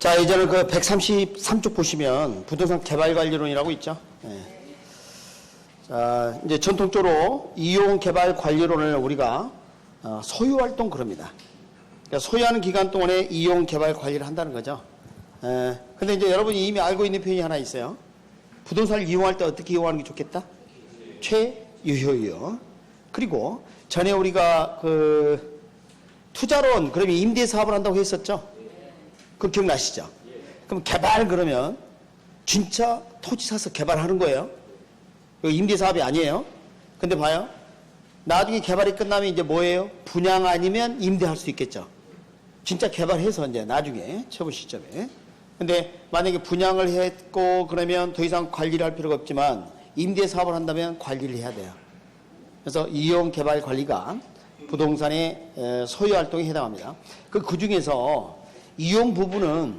자, 이제는 그 133쪽 보시면 부동산 개발관리론이라고 있죠. 네. 자, 이제 전통적으로 이용 개발 관리론을 우리가 소유활동 그럽니다. 그러니까 소유하는 기간 동안에 이용 개발 관리를 한다는 거죠. 근데 이제 여러분이 이미 알고 있는 표현이 하나 있어요. 부동산을 이용할 때 어떻게 이용하는 게 좋겠다? 최유효이요. 그리고 전에 우리가 그 투자론 그러면 임대 사업을 한다고 했었죠. 그거 기억나시죠? 그럼 개발 그러면 진짜 토지 사서 개발하는 거예요. 이거 임대 사업이 아니에요. 근데 봐요. 나중에 개발이 끝나면 이제 뭐예요? 분양 아니면 임대할 수 있겠죠. 진짜 개발해서 이제 나중에 최고 시점에. 근데 만약에 분양을 했고 그러면 더 이상 관리를 할 필요가 없지만 임대 사업을 한다면 관리를 해야 돼요. 그래서 이용 개발 관리가 부동산의 소유 활동에 해당합니다. 그 중에서 이용 부분은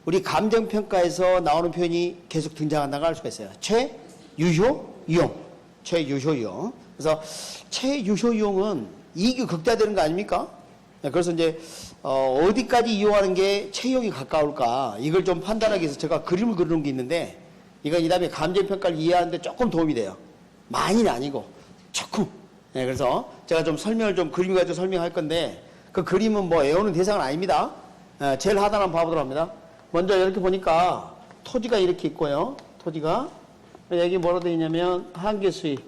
우리 감정평가에서 나오는 표현이 계속 등장한다고 할 수가 있어요. 최유효 이용. 최유효 이용. 그래서 최유효 이용은 이익이 극대화되는 거 아닙니까? 그래서 이제 어디까지 이용하는 게 최유효에 가까울까 이걸 좀 판단하기 위해서 제가 그림을 그리는 게 있는데 이건 이 다음에 감정평가를 이해하는데 조금 도움이 돼요. 많이는 아니고 조금. 네, 그래서 제가 좀 설명을 좀 그림 가지고 설명할 건데 그 그림은 뭐 외우는 대상은 아닙니다. 제일 하단을 한번 봐보도록 합니다. 먼저 이렇게 보니까 토지가 이렇게 있고요. 토지가 여기 뭐라 되어 있냐면 한계 수익,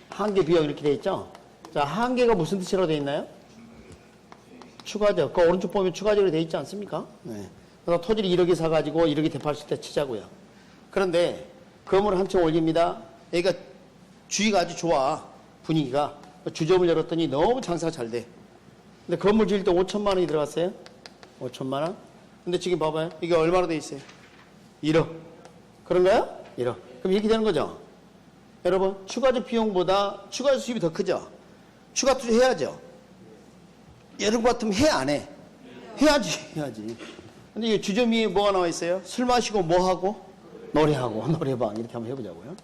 한계 비용 이렇게 되어 있죠. 자, 한계가 무슨 뜻이라고 되어 있나요? 추가적. 그 오른쪽 보면 추가적으로 되어 있지 않습니까? 네. 그래서 토지를 1억에 사가지고 1억에 되팔았을 때 치자고요. 그런데 건물을 한층 올립니다. 여기가 주위가 아주 좋아. 분위기가. 주점을 열었더니 너무 장사가 잘 돼. 근데 건물 지을 때 5천만 원이 들어갔어요. 5천만 원. 근데 지금 봐봐요. 이게 얼마로 돼 있어요? 1억. 그런가요? 1억. 그럼 이렇게 되는 거죠. 여러분, 추가적 비용보다 추가 수입이 더 크죠? 추가 투자 해야죠. 여러분 같으면 해, 안 해? 해야지. 근데 이 주점이 뭐가 나와 있어요? 술 마시고 뭐 하고? 노래하고, 노래방. 이렇게 한번 해보자고요.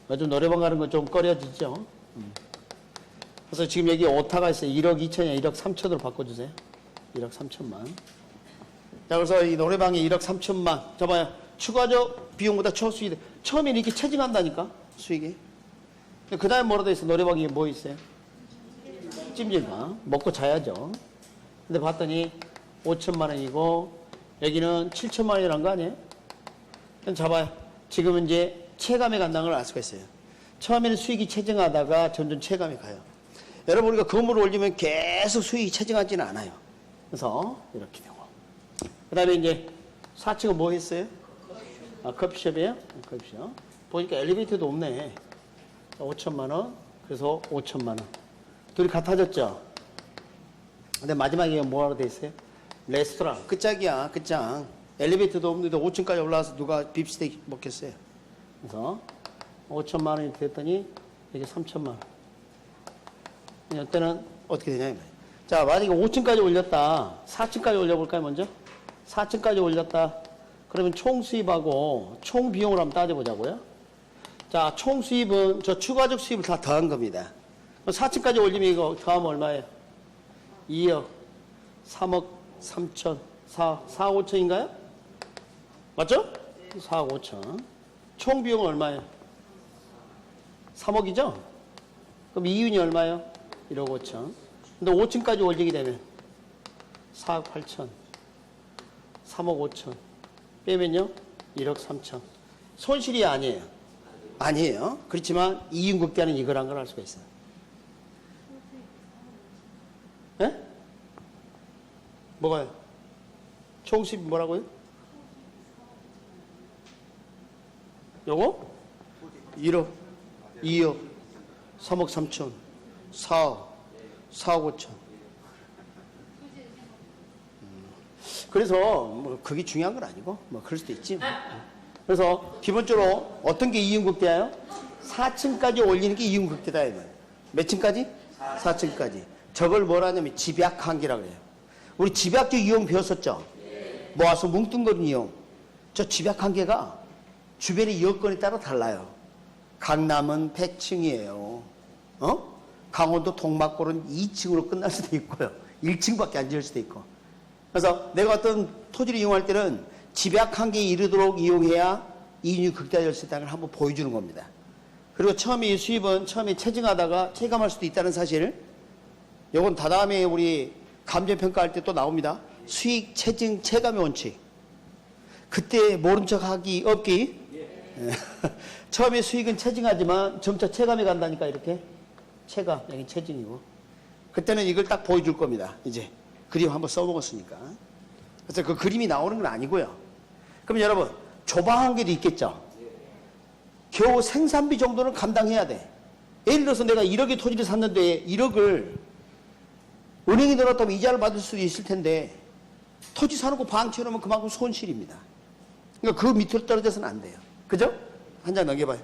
요즘 노래방 가는 건 좀 꺼려지죠? 그래서 지금 여기 오타가 있어요. 1억 2천이야. 1억 3천으로 바꿔주세요. 1억 3천만. 자, 그래서 이 노래방에 1억 3천만. 자, 봐요. 추가적 비용보다 초수익이. 처음에 이렇게 체증한다니까? 수익이. 그 다음에 뭐라 돼 있어? 노래방에 뭐 있어요? 찜질방. 먹고 자야죠. 근데 봤더니 5천만 원이고, 여기는 7천만 원이란 거 아니에요? 그럼 잡아요. 지금은 이제 체감에 간다는 걸 알 수가 있어요. 처음에는 수익이 체증하다가 점점 체감이 가요. 여러분, 우리가 건물을 올리면 계속 수익이 체증하지는 않아요. 그래서 이렇게 되고. 그 다음에 이제 4층은 뭐 했어요? 아, 커피숍이에요? 커피숍. 보니까 엘리베이터도 없네. 5천만 원. 그래서 5천만 원. 둘이 같아졌죠? 근데 마지막에 뭐하러 돼 있어요? 레스토랑. 끝장이야, 끝장. 엘리베이터도 없는데 5층까지 올라와서 누가 빕스테이크 먹겠어요? 그래서 5천만 원이 됐더니 이게 3천만 원. 이때는 어떻게 되냐, 이 말이에요. 자, 만약에 5층까지 올렸다. 4층까지 올려볼까요, 먼저? 4층까지 올렸다. 그러면 총 수입하고 총 비용을 한번 따져보자고요. 자, 총 수입은 저 추가적 수입을 다 더한 겁니다. 4층까지 올리면 이거 더하면 얼마예요? 2억, 3억, 3천, 4억 5천인가요? 맞죠? 4억 5천. 총 비용은 얼마예요? 3억이죠? 그럼 이윤이 얼마예요? 1억 5천. 근데 5층까지 올리게 되면 4억 8천, 3억 5천. 빼면요? 1억 3천. 손실이 아니에요. 아니에요. 그렇지만 이윤 극대화는 이거란 걸 알 수가 있어요. 예? 뭐가요? 총 수입 뭐라고요? 요거? 1억, 2억, 3억 3천, 4억, 4억 5천. 그래서 뭐 그게 중요한 건 아니고 뭐 그럴 수도 있지. 그래서 기본적으로 어떤 게 이윤극대화예요? 4층까지 올리는 게 이윤극대화예요. 몇 층까지? 4층까지. 저걸 뭐라 하냐면 집약한계라고 해요. 우리 집약적 이용 배웠었죠? 모아서 뭉뚱그린 이용. 저 집약한계가 주변의 여건에 따라 달라요. 강남은 100층이에요. 강원도 동막골은 2층으로 끝날 수도 있고요. 1층밖에 안 지을 수도 있고. 그래서 내가 어떤 토지를 이용할 때는 집약 한계에 이르도록 이용해야 이윤이 극대화될 수 있다는 걸 한번 보여주는 겁니다. 그리고 처음에 이 수입은 처음에 체증하다가 체감할 수도 있다는 사실, 요건 다음에 우리 감정평가할 때 또 나옵니다. 수익, 체증, 체감의 원칙. 그때 모른 척 하기 없기. 처음에 수익은 체증하지만 점차 체감에 간다니까 이렇게. 체감, 여기 체증이고. 그때는 이걸 딱 보여줄 겁니다. 이제 그림 한번 써먹었으니까. 그래서 그 그림이 나오는 건 아니고요. 그럼 여러분, 조방한 게도 있겠죠. 겨우 생산비 정도는 감당해야 돼. 예를 들어서 내가 1억의 토지를 샀는데 1억을 은행에 넣어놨다면 이자를 받을 수도 있을 텐데 토지 사놓고 방치해놓으면 그만큼 손실입니다. 그러니까 그 밑으로 떨어져서는 안 돼요. 그죠? 한 장 넘겨봐요.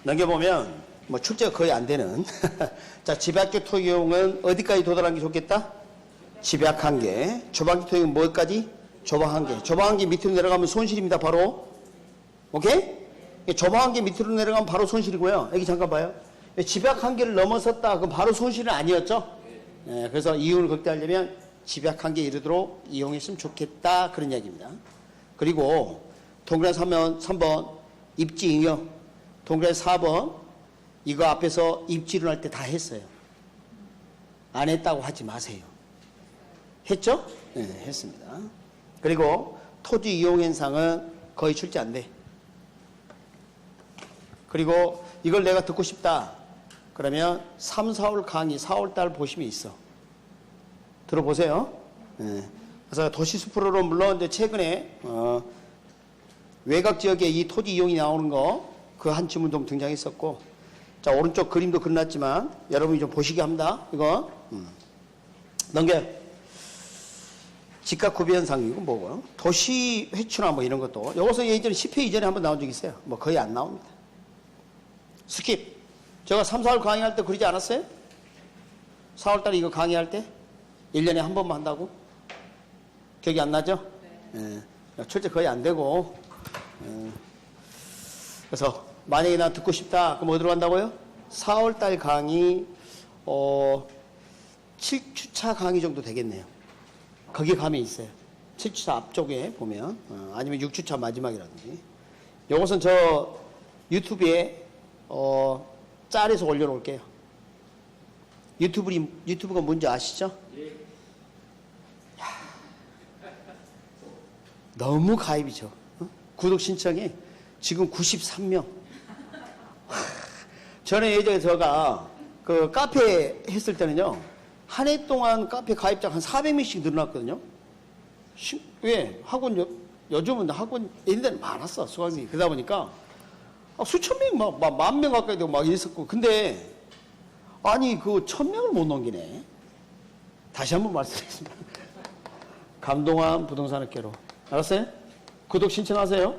넘겨보면 뭐 출제가 거의 안 되는 자, 집약적 토지용은 어디까지 도달하는 게 좋겠다? 집약 한계. 조방적 토지용은 뭐까지? 조방 한계. 조방 한계 밑으로 내려가면 손실입니다. 바로. 오케이? 조방 한계 밑으로 내려가면 바로 손실이고요. 여기 잠깐 봐요. 집약 한계를 넘어섰다. 그럼 바로 손실은 아니었죠? 예, 그래서 이윤을 극대화하려면 집약 한계에 이르도록 이용했으면 좋겠다. 그런 이야기입니다. 그리고 동그라미 3번 입지 잉여. 동그라미 4번 이거 앞에서 입지를 할 때 다 했어요. 안 했다고 하지 마세요. 했죠? 네, 했습니다. 그리고 토지 이용 현상은 거의 출제 안 돼. 그리고 이걸 내가 듣고 싶다. 그러면 3, 4월 강의 4월달 보시면 있어. 들어보세요. 네. 그래서 도시숲으로는 물론 이제 최근에 외곽 지역에 이 토지 이용이 나오는 거 그 한 지문 좀 등장했었고, 자 오른쪽 그림도 그려놨지만 여러분이 좀 보시게 합니다. 이거 넘겨요. 집값 구비 현상 이거 뭐고? 도시 회추나 뭐 이런 것도 여기서 예전에 10회 이전에 한번 나온 적 있어요. 뭐 거의 안 나옵니다. 스킵. 제가 3, 4월 강의할 때 그러지 않았어요? 4월달에 이거 강의할 때 1년에 한 번만 한다고? 기억이 안 나죠? 네. 출제 거의 안 되고. 그래서 만약에 나 듣고 싶다. 그럼 어디로 간다고요? 4월달 강의 7주차 강의 정도 되겠네요. 거기 가면 있어요. 7주차 앞쪽에 보면 아니면 6주차 마지막이라든지. 이것은 저 유튜브에 짤에서 올려놓을게요. 유튜브가 뭔지 아시죠? 예. 너무 가입이죠. 구독 신청이 지금 93명. 전에 예전에 제가 그 카페 했을 때는요, 한 해 동안 카페 가입자 한 400명씩 늘어났거든요. 왜? 요즘은 학원 옛날에는 많았어, 수강생이. 그러다 보니까 수천 명, 막 만 명 가까이 되고 막 이랬었고. 근데, 아니, 그 1000명을 못 넘기네. 다시 한번 말씀드리겠습니다. 감동한 부동산학교로. 알았어요? 구독 신청하세요.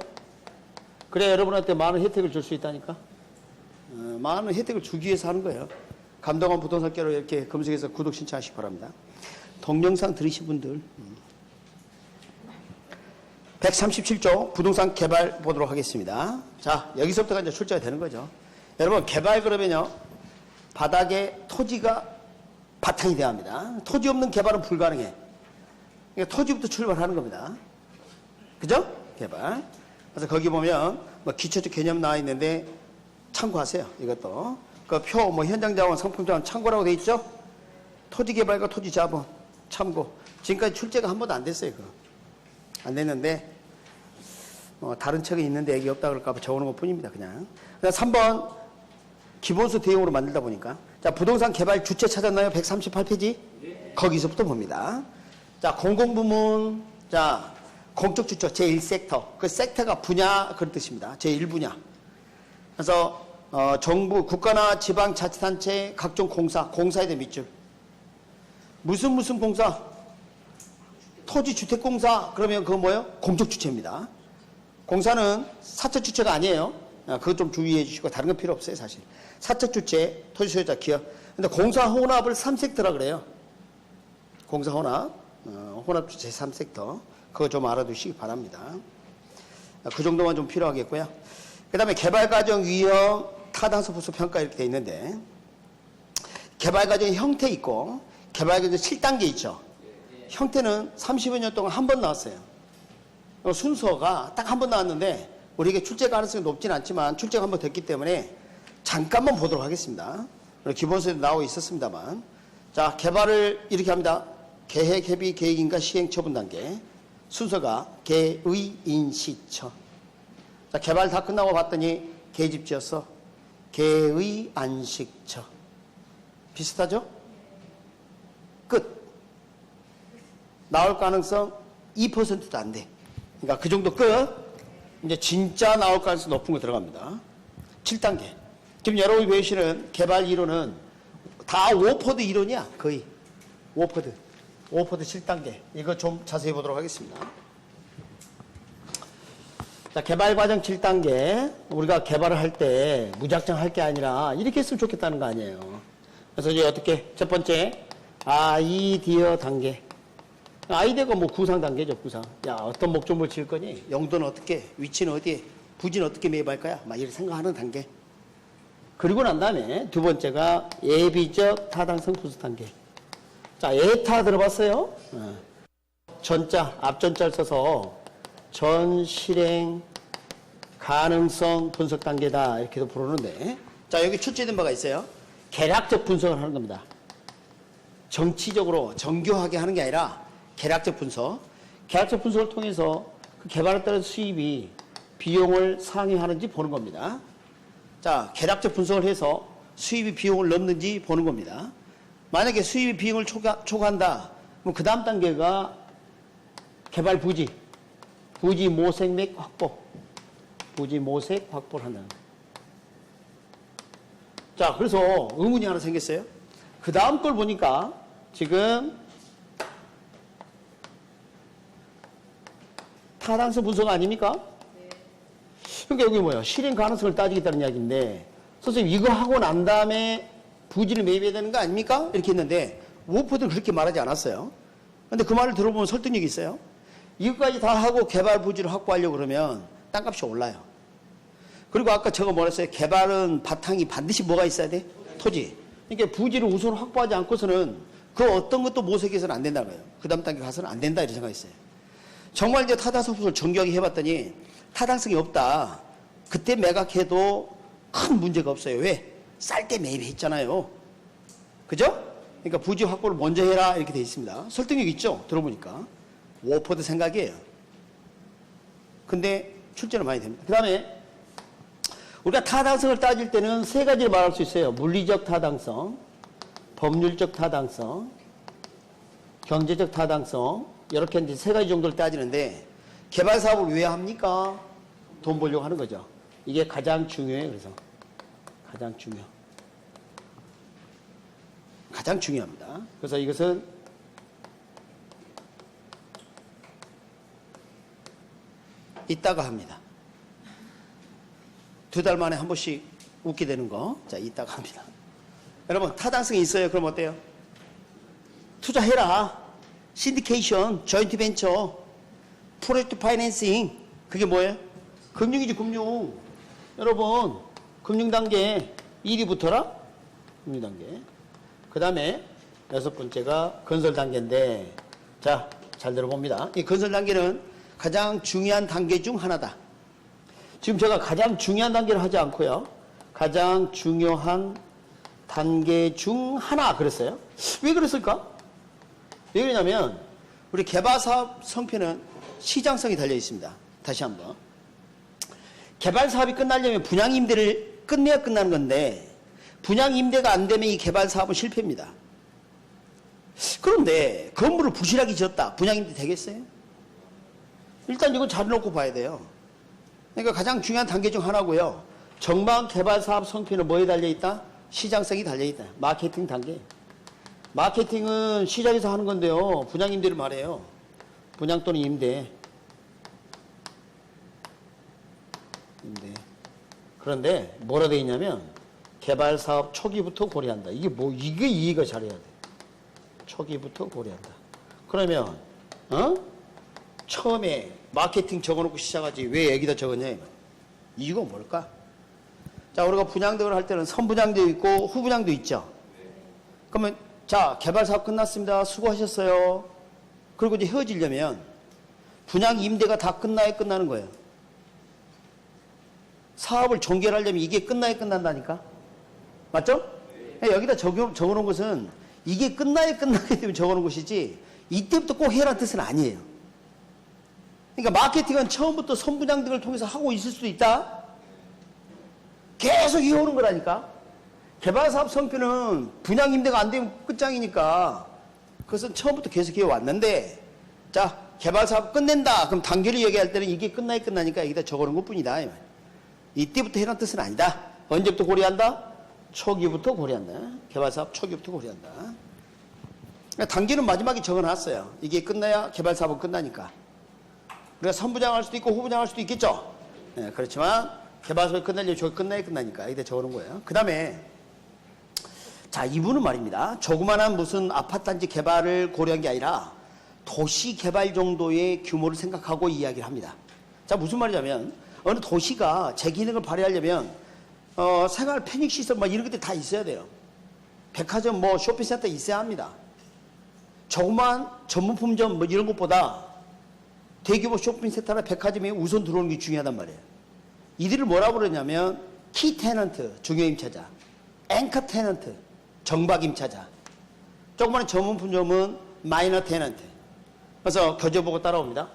그래야 여러분한테 많은 혜택을 줄 수 있다니까. 많은 혜택을 주기 위해서 하는 거예요. 감동한 부동산학교로 이렇게 검색해서 구독 신청하시기 바랍니다. 동영상 들으신 분들. 137조 부동산 개발 보도록 하겠습니다. 자, 여기서부터가 이제 출제가 되는 거죠. 여러분, 개발 그러면요, 바닥에 토지가 바탕이 돼야 합니다. 토지 없는 개발은 불가능해. 그러니까 토지부터 출발하는 겁니다. 그죠? 개발. 그래서 거기 보면 뭐 기초적 개념 나와 있는데 참고하세요. 이것도. 그 표, 뭐 현장 자원, 상품 자원 참고라고 돼 있죠? 토지 개발과 토지 자본 참고. 지금까지 출제가 한 번도 안 됐어요. 그거. 안 됐는데, 다른 책이 있는데 얘기 없다 그럴까봐 적어놓은 것 뿐입니다. 그냥. 3번, 기본수 대용으로 만들다 보니까. 자, 부동산 개발 주체 찾았나요? 138페이지? 네. 거기서부터 봅니다. 자, 공공부문. 자, 공적 주체 제1섹터. 그 섹터가 분야, 그런 뜻입니다. 제1분야. 그래서, 정부, 국가나 지방자치단체, 각종 공사에 대한 밑줄. 무슨 공사? 토지주택공사, 그러면 그거 뭐예요? 공적주체입니다. 공사는 사적주체가 아니에요. 그거 좀 주의해 주시고, 다른 건 필요 없어요, 사실. 사적주체, 토지소유자, 기업. 근데 공사혼합을 3섹터라 그래요. 공사혼합, 혼합주체 3섹터. 그거 좀 알아두시기 바랍니다. 그 정도만 좀 필요하겠고요. 그 다음에 개발과정 위험, 타당성 부수 평가 이렇게 돼 있는데, 개발과정 형태 있고, 개발 과정 7단계 있죠. 형태는 30여 년 동안 한 번 나왔어요. 순서가 딱 한 번 나왔는데 우리에게 출제 가능성이 높진 않지만 출제가 한 번 됐기 때문에 잠깐만 보도록 하겠습니다. 기본서에도 나오고 있었습니다만. 자, 개발을 이렇게 합니다. 계획, 협의, 계획인가 시행, 처분 단계. 순서가 계의, 인시처. 자, 개발 다 끝나고 봤더니 계집 지었어. 계의, 안식처. 비슷하죠? 끝. 나올 가능성 2%도 안 돼. 그러니까 그 정도 끝. 이제 진짜 나올 가능성 높은 거 들어갑니다. 7단계. 지금 여러분이 배우시는 개발 이론은 다 오퍼드 이론이야. 거의. 오퍼드 7단계. 이거 좀 자세히 보도록 하겠습니다. 자, 개발 과정 7단계. 우리가 개발을 할 때 무작정 할 게 아니라 이렇게 했으면 좋겠다는 거 아니에요. 그래서 이제 어떻게? 첫 번째, 아이디어 단계. 아이디어가 뭐 구상 단계죠, 구상. 야, 어떤 목적물 지을 거니? 용도는 어떻게? 위치는 어디에? 부지는 어떻게 매입할 거야? 막 이렇게 생각하는 단계. 그리고 난 다음에 두 번째가 예비적 타당성 분석 단계. 자, 예타 들어봤어요? 전자, 앞전자를 써서 전 실행 가능성 분석 단계다. 이렇게도 부르는데. 자, 여기 출제된 바가 있어요. 계략적 분석을 하는 겁니다. 정치적으로 정교하게 하는 게 아니라 계략적 분석. 계략적 분석을 통해서 그 개발에 따른 수입이 비용을 상회하는지 보는 겁니다. 자, 계략적 분석을 해서 수입이 비용을 넘는지 보는 겁니다. 만약에 수입이 비용을 초과한다. 그럼 그 다음 단계가 개발 부지 모색맥 확보. 부지 모색 확보를 한다는 거예요. 자, 그래서 의문이 하나 생겼어요. 그 다음 걸 보니까 지금 타당성 분석 아닙니까? 그러니까 여기 뭐야? 실행 가능성을 따지겠다는 이야기인데, 선생님 이거 하고 난 다음에 부지를 매입해야 되는 거 아닙니까? 이렇게 했는데 워퍼드는 그렇게 말하지 않았어요. 근데 그 말을 들어보면 설득력이 있어요. 이것까지 다 하고 개발 부지를 확보하려고 그러면 땅값이 올라요. 그리고 아까 제가 뭐랬어요? 개발은 바탕이 반드시 뭐가 있어야 돼? 토지. 그러니까 부지를 우선 확보하지 않고서는 그 어떤 것도 모색해서는 안 된다는 거예요. 그 다음 단계 가서는 안 된다 이런 생각이 있어요. 정말 이제 타당성 분석을 정교하게 해봤더니 타당성이 없다. 그때 매각해도 큰 문제가 없어요. 왜? 쌀 때 매입했잖아요. 그죠? 그러니까 부지 확보를 먼저 해라 이렇게 돼 있습니다. 설득력 있죠? 들어보니까. 워퍼드 생각이에요. 근데 출제는 많이 됩니다. 그 다음에 우리가 타당성을 따질 때는 세 가지를 말할 수 있어요. 물리적 타당성, 법률적 타당성, 경제적 타당성. 이렇게 이제 세 가지 정도를 따지는데 개발 사업을 왜 합니까? 돈 벌려고 하는 거죠. 이게 가장 중요해요. 그래서 가장 중요합니다. 그래서 이것은 이따가 합니다. 2달 만에 한 번씩 웃게 되는 거. 자, 이따가 합니다. 여러분, 타당성이 있어요. 그럼 어때요? 투자해라. 신디케이션, 조인트 벤처, 프로젝트 파이낸싱. 그게 뭐예요? 금융이지, 금융. 여러분, 금융 단계 1위 붙어라? 금융 단계. 그 다음에 6번째가 건설 단계인데, 자, 잘 들어봅니다. 이 건설 단계는 가장 중요한 단계 중 하나다. 지금 제가 가장 중요한 단계를 하지 않고요. 가장 중요한 단계 중 하나 그랬어요. 왜 그랬을까? 왜 그러냐면 우리 개발사업 성패는 시장성이 달려 있습니다. 다시 한번. 개발사업이 끝나려면 분양임대를 끝내야 끝나는 건데 분양임대가 안 되면 이 개발사업은 실패입니다. 그런데 건물을 부실하게 지었다. 분양임대 되겠어요? 일단 이건 잘 놓고 봐야 돼요. 그러니까 가장 중요한 단계 중 하나고요. 정방 개발사업 성패는 뭐에 달려있다? 시장성이 달려있다. 마케팅 단계. 마케팅은 시장에서 하는 건데요. 분양임대를 말해요. 분양 또는 임대. 그런데 뭐라 되어 있냐면 개발사업 초기부터 고려한다. 이게 이해가 잘해야 돼. 초기부터 고려한다. 그러면 처음에 마케팅 적어놓고 시작하지 왜 여기다 적었냐? 이유가 뭘까? 자, 우리가 분양등을 할 때는 선분양도 있고 후분양도 있죠. 그러면 자, 개발 사업 끝났습니다. 수고하셨어요. 그리고 이제 헤어지려면 분양 임대가 다 끝나야 끝나는 거예요. 사업을 종결하려면 이게 끝나야 끝난다니까. 맞죠? 여기다 적어놓은 것은 이게 끝나야 끝나기 때문에 적어놓은 것이지 이때부터 꼭 해라는 뜻은 아니에요. 그러니까 마케팅은 처음부터 선분양 등을 통해서 하고 있을 수도 있다. 계속 이어오는 거라니까. 개발사업 성표는 분양 임대가 안 되면 끝장이니까 그것은 처음부터 계속 이어왔는데, 자, 개발사업 끝낸다. 그럼 단계를 얘기할 때는 이게 끝나야 끝나니까 여기다 적어놓은 것 뿐이다. 이때부터 해라는 뜻은 아니다. 언제부터 고려한다? 초기부터 고려한다. 개발사업 초기부터 고려한다. 그러니까 단계는 마지막에 적어놨어요. 이게 끝나야 개발사업은 끝나니까. 우리가 선분양할 수도 있고 후분양할 수도 있겠죠. 네, 그렇지만 개발사업이 끝나려면 저기 끝나야 끝나니까 여기다 적어놓은 거예요. 그 다음에 자, 이분은 말입니다. 조그만한 무슨 아파트 단지 개발을 고려한 게 아니라 도시 개발 정도의 규모를 생각하고 이야기를 합니다. 자, 무슨 말이냐면 어느 도시가 제 기능을 발휘하려면 생활 편익시설 막 이런 것들 다 있어야 돼요. 백화점 뭐 쇼핑센터 있어야 합니다. 조그만 전문품점 뭐 이런 것보다 대규모 쇼핑센터나 백화점에 우선 들어오는 게 중요하단 말이에요. 이들을 뭐라고 그러냐면 키 테넌트, 중요임차자, 앵커 테넌트, 정박임차자, 조그마한 전문품점은 마이너 테넌트. 그래서 교재보고 따라옵니다.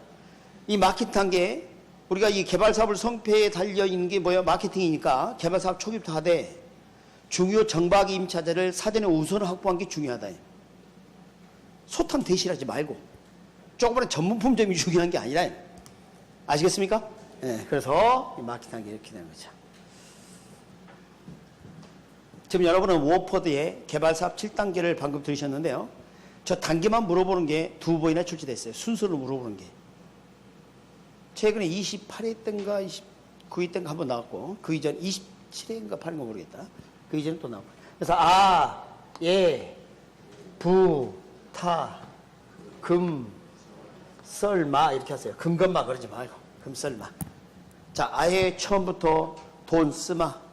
이 마케팅한 게 우리가 이 개발사업을 성패에 달려있는 게 뭐야? 마케팅이니까 개발사업 초기부터 하되 중요 정박임차자를 사전에 우선을 확보한 게 중요하다. 소탐 대실하지 말고 조그마한 전문품점이 중요한 게 아니라. 아시겠습니까? 네, 그래서 이 마케팅한 게 이렇게 되는 거죠. 지금 여러분은 워퍼드의 개발사업 7단계를 방금 들으셨는데요. 저 단계만 물어보는 게 2번이나 출제됐어요. 순서를 물어보는 게. 최근에 28회 때인가 29회 때인가 한번 나왔고, 그 이전 27회인가 8회인가 모르겠다. 그 이전에 또 나왔고. 그래서 아, 예, 부, 타, 금, 썰, 마 이렇게 하세요. 금건마 그러지 말고 금썰마. 자, 아예 처음부터 돈 쓰마.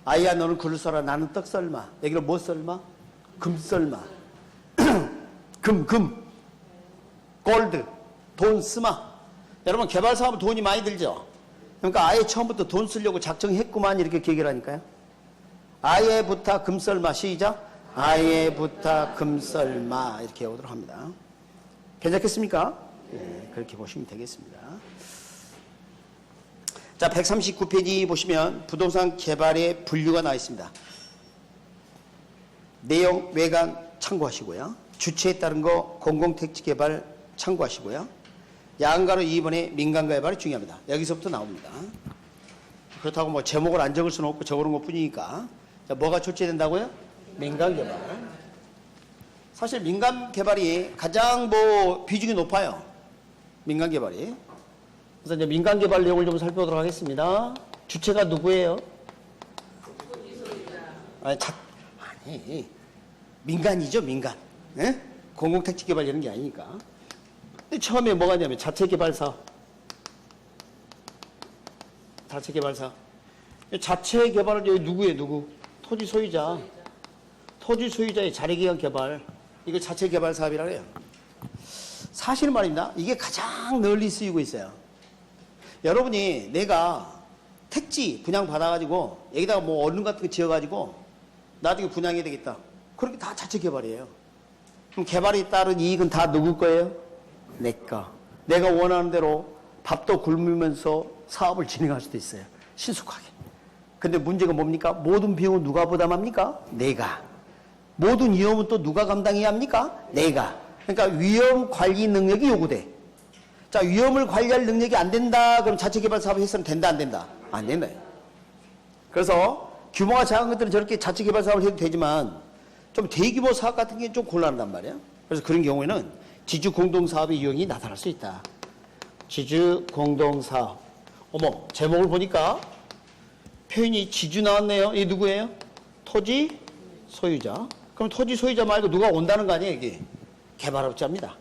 아이야 너는 글을 써라. 나는 떡 썰마. 여기로 뭐 썰마? 금 썰마. 금. 골드. 돈 쓰마. 여러분 개발사업은 돈이 많이 들죠. 그러니까 아예 처음부터 돈 쓰려고 작정했구만 이렇게 얘기를 하니까요. 아예부터 금 썰마. 시작. 아예부터 금 썰마 이렇게 오도록 합니다. 괜찮겠습니까? 네, 그렇게 보시면 되겠습니다. 자, 139페이지 보시면 부동산 개발의 분류가 나와 있습니다. 내용, 외관 참고하시고요. 주체에 따른 거 공공택지 개발 참고하시고요. 야간가로 2번에 민간가 개발이 중요합니다. 여기서부터 나옵니다. 그렇다고 뭐 제목을 안 적을 수는 없고 적어놓은 것 뿐이니까. 자, 뭐가 출제된다고요? 민간 개발. 사실 민간 개발이 가장 비중이 높아요. 민간 개발이. 그래서 이제 민간 개발 내용을 좀 살펴보도록 하겠습니다. 주체가 누구예요? 아니, 민간이죠, 민간. 예? 공공택지 개발 이런 게 아니니까. 근데 처음에 뭐가 있냐면 자체개발사. 자체개발은 여기 누구예요, 누구? 토지 소유자. 토지 소유자의 자리기간 개발. 이거 자체개발 사업이라고 해요. 사실 말입니다. 이게 가장 널리 쓰이고 있어요. 여러분이 내가 택지 분양 받아가지고 여기다가 뭐 얼른 같은 거 지어가지고 나중에 분양해야 되겠다. 그렇게 다 자체 개발이에요. 그럼 개발에 따른 이익은 다 누구 거예요? 내 거. 내가 원하는 대로 밥도 굶으면서 사업을 진행할 수도 있어요. 신속하게. 근데 문제가 뭡니까? 모든 비용은 누가 부담합니까? 내가. 모든 위험은 또 누가 감당해야 합니까? 내가. 그러니까 위험 관리 능력이 요구돼. 자, 위험을 관리할 능력이 안 된다. 그럼 자체개발 사업을 했으면 된다, 안 된다? 안 된다. 그래서 규모가 작은 것들은 저렇게 자체개발 사업을 해도 되지만 좀 대규모 사업 같은 게 좀 곤란하단 말이에요. 그래서 그런 경우에는 지주공동사업의 유형이 나타날 수 있다. 지주공동사업. 어머, 제목을 보니까 표현이 지주 나왔네요. 이게 누구예요? 토지 소유자. 그럼 토지 소유자 말고 누가 온다는 거 아니에요, 이게? 개발업자입니다.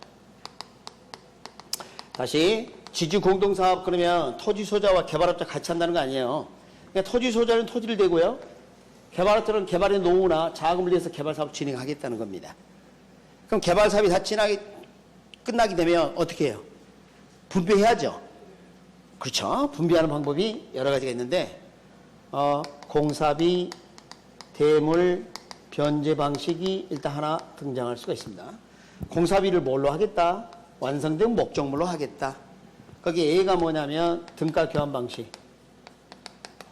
다시 지주 공동사업 그러면 토지 소유자와 개발업자 같이 한다는 거 아니에요. 그러니까 토지 소유자는 토지를 대고요. 개발업자는 개발의 노후나 자금을 위해서 개발 사업을 진행하겠다는 겁니다. 그럼 개발 사업이 다 끝나게 되면 어떻게 해요? 분배해야죠. 그렇죠. 분배하는 방법이 여러 가지가 있는데 공사비, 대물, 변제 방식이 일단 하나 등장할 수가 있습니다. 공사비를 뭘로 하겠다? 완성된 목적물로 하겠다. 거기 A가 뭐냐면 등가 교환 방식.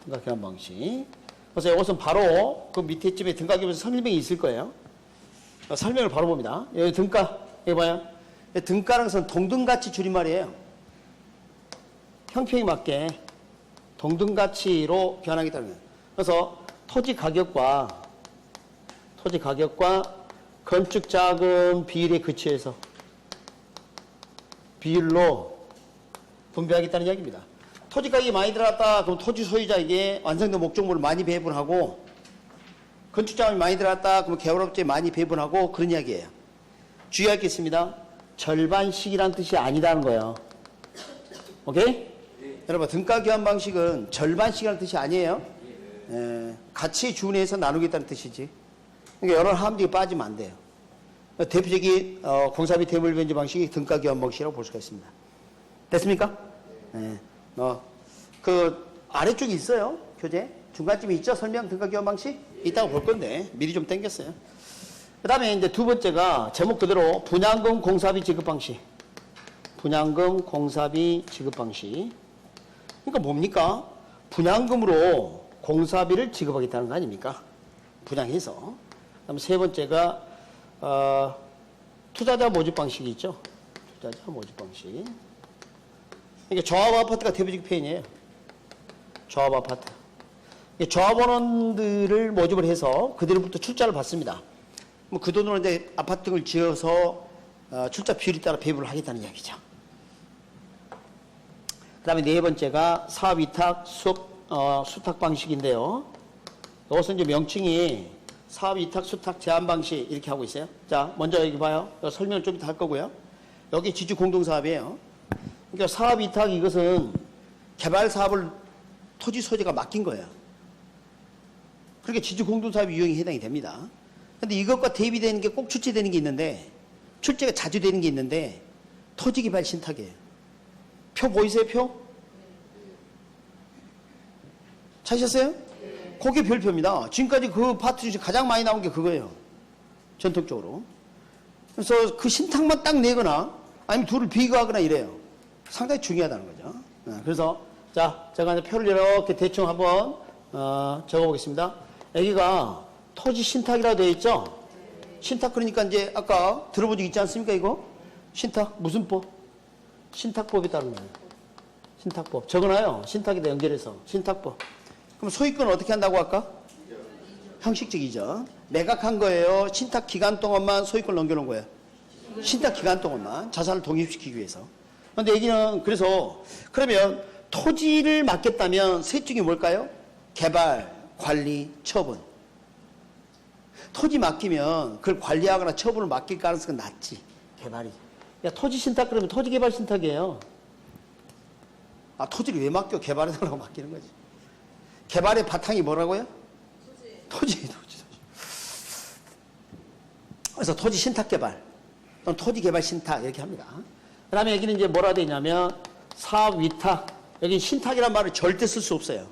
등가 교환 방식. 그래서 이것은 바로 그 밑에쯤에 등가 교환 설명이 있을 거예요. 설명을 바로 봅니다. 여기 등가, 여기 봐요. 등가라는 것은 동등가치 줄임말이에요. 형평이 맞게 동등가치로 교환하겠다는 거예요. 그래서 토지 가격과 건축 자금 비율에 그치해서 비율로 분배하겠다는 이야기입니다. 토지 가격이 많이 들어갔다. 그럼 토지 소유자에게 완성된 목적물을 많이 배분하고 건축 자금이 많이 들어갔다. 그럼 개발업체에 많이 배분하고 그런 이야기예요. 주의할 게 있습니다. 절반씩이라는 뜻이 아니다는 거예요. 오케이? 여러분 등가 교환 방식은 절반씩이라는 뜻이 아니에요. 같이 준해서 나누겠다는 뜻이지. 그러니까 여러 함정이 빠지면 안 돼요. 대표적인 공사비 대물 변제 방식이 등가 교환 방식이라고 볼 수가 있습니다. 됐습니까? 그 아래쪽에 있어요. 교재 중간쯤에 있죠. 설명 등가 교환 방식 있다고 볼 건데 미리 좀 땡겼어요. 그 다음에 이제 두 번째가 제목 그대로 분양금 공사비 지급 방식. 분양금 공사비 지급 방식. 그러니까 뭡니까? 분양금으로 공사비를 지급하겠다는 거 아닙니까? 분양해서. 그다음 세 번째가 투자자 모집 방식이 있죠. 투자자 모집 방식. 그러니까 조합 아파트가 대표적인 표현이에요. 조합 아파트. 조합원들을 모집을 해서 그들로부터 출자를 받습니다. 뭐 그 돈으로 이제 아파트 등을 지어서 출자 비율에 따라 배분을 하겠다는 이야기죠. 그 다음에 네 번째가 사업위탁 수탁 방식인데요. 이것은 이제 명칭이 사업위탁 수탁 제한 방식 이렇게 하고 있어요. 자, 먼저 여기 봐요. 설명을 좀 이따 할 거고요. 여기 지주 공동사업이에요. 그러니까 사업위탁 이것은 개발 사업을 토지 소재가 맡긴 거예요. 그러니까 지주 공동사업 유형에 해당이 됩니다. 근데 이것과 대비되는 게 꼭 출제되는 게 있는데 출제가 자주 되는 게 있는데 토지개발 신탁이에요. 표 보이세요, 표? 찾으셨어요? 그게 별표입니다. 지금까지 그 파트 중에 가장 많이 나온 게 그거예요. 전통적으로. 그래서 그 신탁만 딱 내거나 아니면 둘을 비교하거나 이래요. 상당히 중요하다는 거죠. 그래서 자, 제가 이제 표를 이렇게 대충 한번 적어보겠습니다. 여기가 토지 신탁이라고 되어 있죠? 신탁 그러니까 이제 아까 들어본 적 있지 않습니까, 이거? 신탁 무슨 법? 신탁법에 따른 거예요. 신탁법. 적어놔요. 신탁에다 연결해서. 신탁법. 그럼 소유권은 어떻게 한다고 할까? 형식적 이전. 매각한 거예요. 신탁 기간 동안만 소유권을 넘겨놓은 거예요. 신탁 기간 동안만 자산을 독립시키기 위해서. 그런데 여기는 그래서 그러면 토지를 맡겠다면 셋 중에 뭘까요? 개발, 관리, 처분. 토지 맡기면 그걸 관리하거나 처분을 맡길 가능성은 낮지. 개발이. 야, 토지 신탁 그러면 토지 개발 신탁이에요. 아, 토지를 왜 맡겨? 개발해달라고 맡기는 거지. 개발의 바탕이 뭐라고요? 토지. 그래서 토지 신탁 개발, 또는 토지 개발 신탁 이렇게 합니다. 그 다음에 여기는 이제 뭐라 되어 있냐면 사업 위탁. 여기 신탁이란 말을 절대 쓸 수 없어요.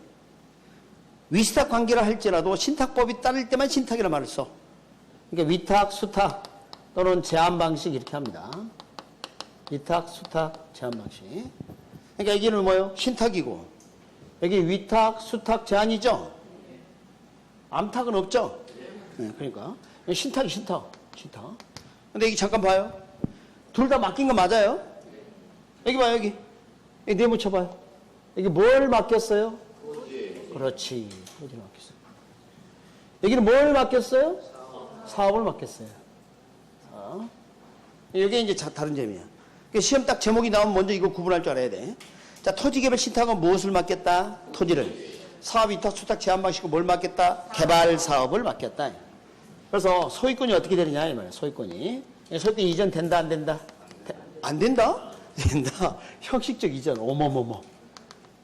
위탁 관계라 할지라도 신탁법이 따를 때만 신탁이라는 말을 써. 그러니까 위탁, 수탁 또는 제한 방식 이렇게 합니다. 위탁, 수탁, 제한 방식. 그러니까 여기는 뭐예요? 신탁이고 여기 위탁, 수탁, 제한이죠? 암탁은 없죠? 네, 그러니까 신탁이 신탁. 근데 여기 잠깐 봐요. 둘 다 맡긴 거 맞아요? 여기 봐요, 여기 네모 쳐봐요. 여기 뭘 맡겼어요? 그렇지. 토지를 맡겼어요. 여기는 뭘 맡겼어요? 사업을 맡겼어요. 이게 이제 다른 점이야. 시험 딱 제목이 나오면 먼저 이거 구분할 줄 알아야 돼. 자, 토지개발 신탁은 무엇을 맡겠다? 토지를. 사업 위탁, 수탁, 제한 방식으로 뭘 맡겠다? 개발 사업을 맡겼다. 그래서 소유권이 어떻게 되느냐 이 말이야. 소유권이 이전 된다 안 된다? 안 된다? 된다. 형식적 이전. 어머머머.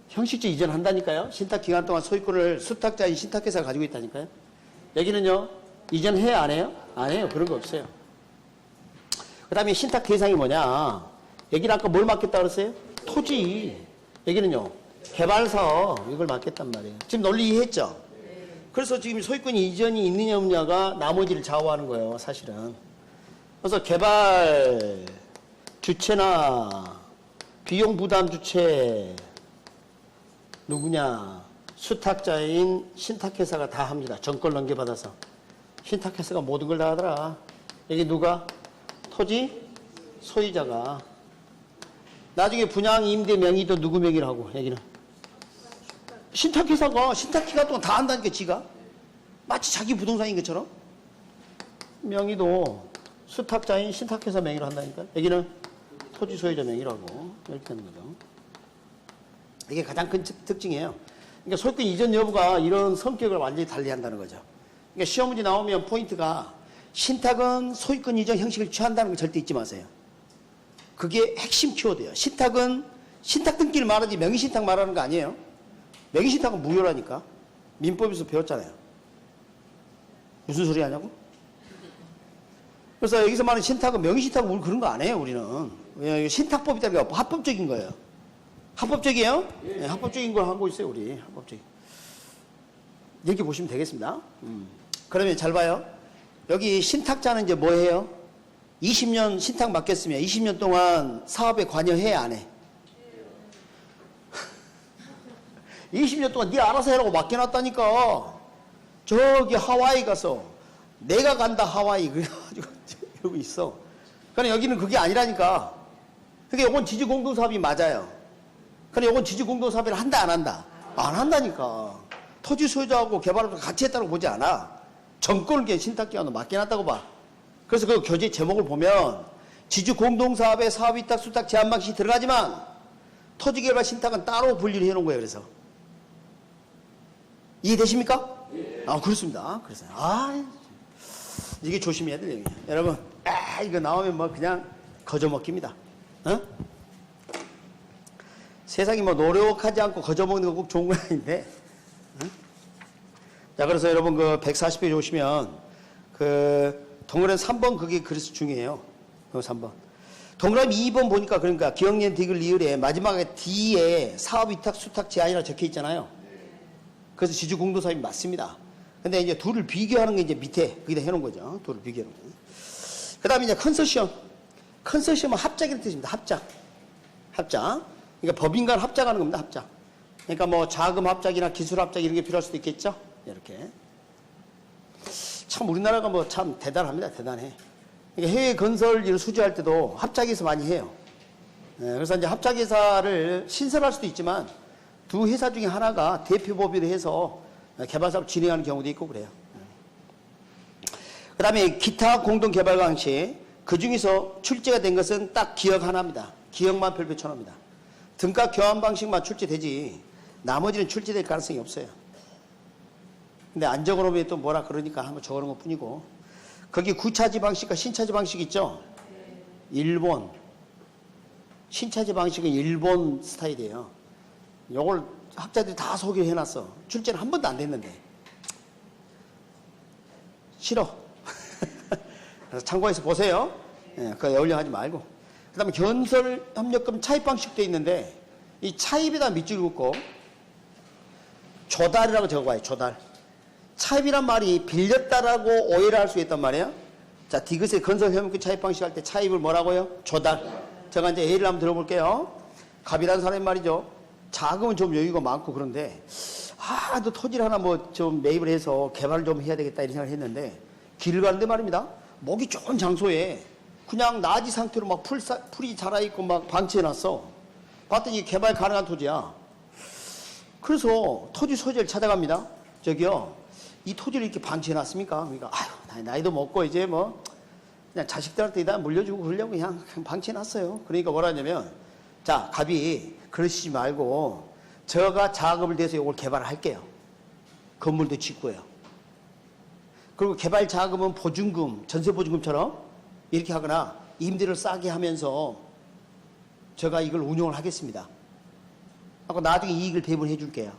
형식적 이전 한다니까요. 신탁 기간 동안 소유권을 수탁자인 신탁회사가 가지고 있다니까요. 여기는요, 이전 해 안 해요? 안 해요. 그런 거 없어요. 그 다음에 신탁 대상이 뭐냐? 여기는 아까 뭘 맡겠다 그랬어요? 토지. 여기는요, 개발사 이걸 맡겠단 말이에요. 지금 논리 이해했죠? 그래서 지금 소유권 이전이 있느냐 없느냐가 나머지를 좌우하는 거예요, 사실은. 그래서 개발 주체나 비용 부담 주체 누구냐? 수탁자인 신탁회사가 다 합니다. 정권 넘겨받아서. 신탁회사가 모든 걸 다 하더라. 여기 누가? 토지 소유자가. 나중에 분양 임대 명의도 누구 명의라고 여기는? 신탁회사가 신탁기간 동안 다 한다니까 지가. 마치 자기 부동산인 것처럼. 명의도 수탁자인 신탁회사 명의로 한다니까. 여기는 토지 소유자 명의라고 이렇게 하는 거죠. 이게 가장 큰 특징이에요. 그러니까 소유권 이전 여부가 이런 성격을 완전히 달리한다는 거죠. 그러니까 시험 문제 나오면 포인트가 신탁은 소유권 이전 형식을 취한다는 거 절대 잊지 마세요. 그게 핵심 키워드예요. 신탁은 신탁 등기를 말하지 명의신탁 말하는 거 아니에요. 명의신탁은 무효라니까. 민법에서 배웠잖아요. 무슨 소리 하냐고? 그래서 여기서 말하는 신탁은 명의신탁은 우리 그런 거 안 해요. 우리는. 신탁법이라는 게 합법적인 거예요. 합법적이에요? 네, 합법적인 걸 하고 있어요. 우리 합법적인. 이렇게 보시면 되겠습니다. 그러면 잘 봐요. 여기 신탁자는 이제 뭐 해요? 20년 신탁 맡겼으면 20년 동안 사업에 관여해 안 해? 20년 동안 네 알아서 해라고 맡겨놨다니까. 저기 하와이 가서 내가 간다 하와이 그래가지고 이러고 있어. 그러니까 여기는 그게 아니라니까. 그러니까 이건 지주공동사업이 맞아요. 그러니까 이건 지주공동사업을 한다 안 한다? 안 한다니까. 토지 소유자하고 개발업자 같이 했다고 보지 않아. 정권을 신탁기관으로 맡겨놨다고 봐. 그래서 그 교재 제목을 보면 지주공동사업의 사업위탁, 수탁, 제한 방식이 들어가지만 토지개발 신탁은 따로 분리를 해놓은 거예요. 그래서 이해되십니까? 아 그렇습니다. 그래서 이게 조심해야 돼요. 여러분 이거 나오면 뭐 그냥 거저먹기입니다. 어? 세상이 뭐 노력하지 않고 거저먹는 거 꼭 좋은 건 아닌데. 어? 자 그래서 여러분 그 140페이지 오시면 그 동그라미 3번 그게 그래서 중요해요. 그 3번. 동그라미 2번 보니까 그러니까 기억년 디귿 리을에 마지막에 D에 사업위탁 수탁 제한이라고 적혀 있잖아요. 그래서 지주공동사업이 맞습니다. 근데 이제 둘을 비교하는 게 이제 밑에 거기다 해놓은 거죠. 둘을 비교하는 거. 그 다음에 이제 컨소시엄. 컨소시엄은 합작이라는 뜻입니다. 합작. 합작. 그러니까 법인 간 합작하는 겁니다. 합작. 그러니까 뭐 자금 합작이나 기술 합작 이런 게 필요할 수도 있겠죠. 이렇게. 참 우리나라가 뭐 참 대단합니다. 대단해. 그러니까 해외 건설 일을 수주할 때도 합작에서 많이 해요. 그래서 이제 합작회사를 신설할 수도 있지만 두 회사 중에 하나가 대표법인을 해서 개발사업을 진행하는 경우도 있고 그래요. 그 다음에 기타 공동개발 방식, 그 중에서 출제가 된 것은 딱 기억 하나입니다. 기억만 별표 쳐놓습니다. 등가 교환 방식만 출제되지 나머지는 출제될 가능성이 없어요. 근데 안 적어놓으면 또 뭐라 그러니까 한번 적어놓은 것 뿐이고, 거기 구차지 방식과 신차지 방식 있죠? 일본. 신차지 방식은 일본 스타일이에요. 요걸 학자들이 다 소개를 해놨어. 출제는 한 번도 안 됐는데. 싫어. 그래서 참고해서 보세요. 그거 연령하지 말고. 그 다음에 건설협력금 차입 방식도 있는데, 이 차입에다 밑줄 긋고, 조달이라고 적어봐요, 조달. 차입이란 말이 빌렸다라고 오해를 할 수 있단 말이에요. 자, 디귿의 건설협력금 차입 방식 할 때 차입을 뭐라고요? 조달. 제가 이제 예를 한번 들어볼게요. 갑이라는 사람이 말이죠. 자금은 좀 여유가 많고 그런데, 너 토지를 하나 뭐 좀 매입을 해서 개발을 좀 해야 되겠다 이런 생각을 했는데, 길을 가는데 말입니다. 목이 좋은 장소에 그냥 나지 상태로 막 풀이 자라있고 막 방치해놨어. 봤더니 개발 가능한 토지야. 그래서 토지 소재를 찾아갑니다. 저기요, 이 토지를 이렇게 방치해놨습니까? 그러니까, 나이도 먹고 이제 뭐, 그냥 자식들한테 다 물려주고 그러려고 그냥 방치해놨어요. 그러니까 뭐라 하냐면, 자, 갑이 그러시지 말고, 저가 자금을 대서 이걸 개발할게요. 건물도 짓고요. 그리고 개발 자금은 보증금, 전세보증금처럼 이렇게 하거나 임대를 싸게 하면서 제가 이걸 운용을 하겠습니다. 하고 나중에 이익을 배분해 줄게요.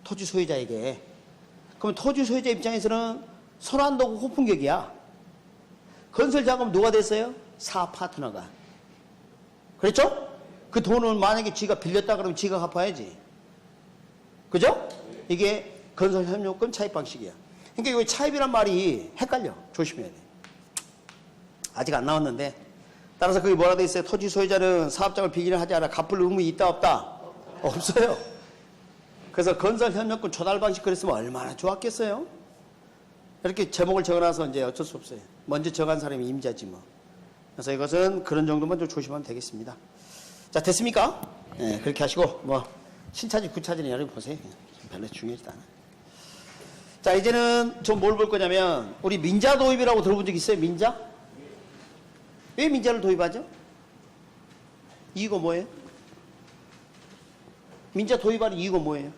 토지 소유자에게. 그럼 토지 소유자 입장에서는 선환도구 호풍격이야. 건설 자금 누가 됐어요? 사업 파트너가. 그렇죠? 그 돈은 만약에 지가 빌렸다 그러면 지가 갚아야지. 그죠? 이게 건설 협력금 차입 방식이야. 그러니까 이 차입이란 말이 헷갈려. 조심해야 돼. 아직 안 나왔는데. 따라서 그게 뭐라 돼 있어요? 토지 소유자는 사업장을 비기를 하지 않아 갚을 의무이 있다 없다? 없어요. 그래서 건설 협력금 조달 방식 그랬으면 얼마나 좋았겠어요? 이렇게 제목을 적어놔서 이제 어쩔 수 없어요. 먼저 정한 사람이 임자지 뭐. 그래서 이것은 그런 정도만 좀 조심하면 되겠습니다. 자, 됐습니까? 네, 그렇게 하시고 뭐 신차지 구차지는 여러분 보세요. 별로 중요하지도 않아요. 자, 이제는 좀 뭘 볼 거냐면 우리 민자 도입이라고 들어본 적 있어요? 민자? 왜 민자를 도입하죠? 이유가 뭐예요? 민자 도입하는 이유가 뭐예요?